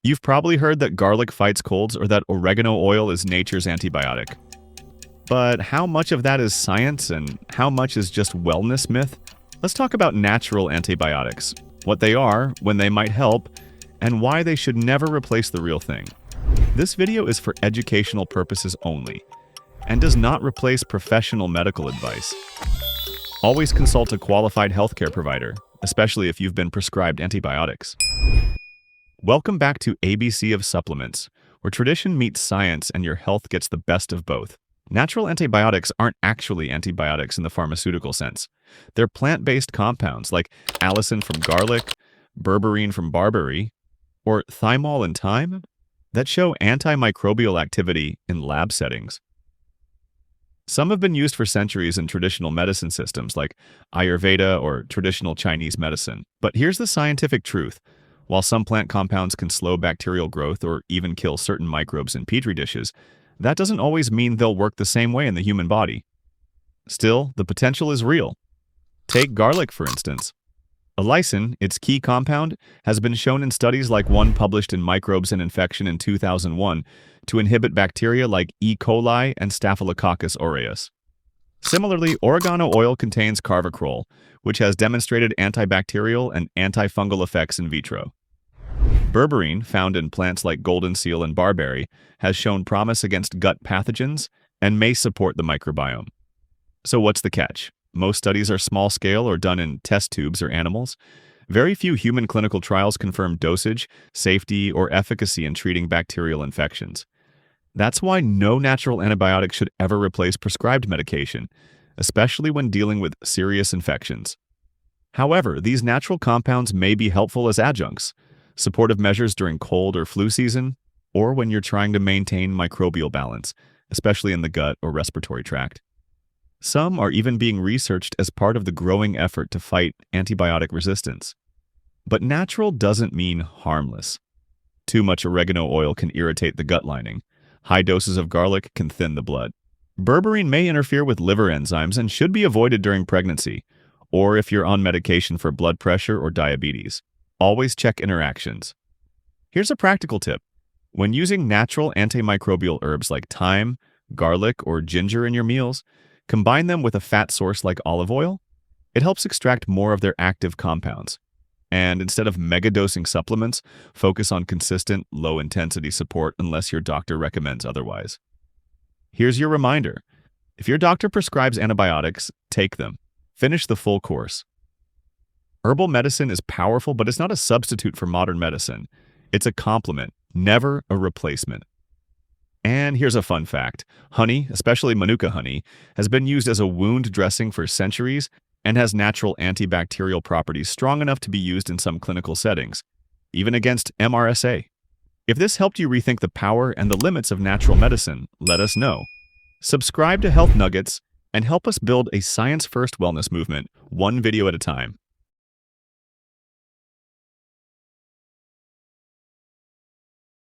You've probably heard that garlic fights colds or that oregano oil is nature's antibiotic. But how much of that is science and how much is just wellness myth? Let's talk about natural antibiotics, what they are, when they might help, and why they should never replace the real thing. This video is for educational purposes only and does not replace professional medical advice. Always consult a qualified healthcare provider, especially if you've been prescribed antibiotics. Welcome back to ABC of Supplements, where tradition meets science and your health gets the best of both. Natural antibiotics aren't actually antibiotics in the pharmaceutical sense. They're plant-based compounds like allicin from garlic, berberine from barberry, or thymol and thyme that show antimicrobial activity in lab settings. Some have been used for centuries in traditional medicine systems like Ayurveda or traditional Chinese medicine. But here's the scientific truth. While some plant compounds can slow bacterial growth or even kill certain microbes in petri dishes, that doesn't always mean they'll work the same way in the human body. Still, the potential is real. Take garlic, for instance. Allicin, its key compound, has been shown in studies like one published in Microbes and Infection in 2001 to inhibit bacteria like E. coli and Staphylococcus aureus. Similarly, oregano oil contains carvacrol, which has demonstrated antibacterial and antifungal effects in vitro. Berberine, found in plants like golden seal and barberry, has shown promise against gut pathogens and may support the microbiome. So what's the catch? Most studies are small-scale or done in test tubes or animals. Very few human clinical trials confirm dosage, safety, or efficacy in treating bacterial infections. That's why no natural antibiotic should ever replace prescribed medication, especially when dealing with serious infections. However, these natural compounds may be helpful as adjuncts, supportive measures during cold or flu season, or when you're trying to maintain microbial balance, especially in the gut or respiratory tract. Some are even being researched as part of the growing effort to fight antibiotic resistance. But natural doesn't mean harmless. Too much oregano oil can irritate the gut lining. High doses of garlic can thin the blood. Berberine may interfere with liver enzymes and should be avoided during pregnancy, or if you're on medication for blood pressure or diabetes. Always check interactions. Here's a practical tip. When using natural antimicrobial herbs like thyme, garlic, or ginger in your meals, combine them with a fat source like olive oil. It helps extract more of their active compounds. And instead of mega-dosing supplements, focus on consistent, low-intensity support unless your doctor recommends otherwise. Here's your reminder. If your doctor prescribes antibiotics, take them. Finish the full course. Herbal medicine is powerful, but it's not a substitute for modern medicine. It's a complement, never a replacement. And here's a fun fact. Honey, especially Manuka honey, has been used as a wound dressing for centuries and has natural antibacterial properties strong enough to be used in some clinical settings, even against MRSA. If this helped you rethink the power and the limits of natural medicine, let us know. Subscribe to Health Nuggets and help us build a science-first wellness movement, one video at a time.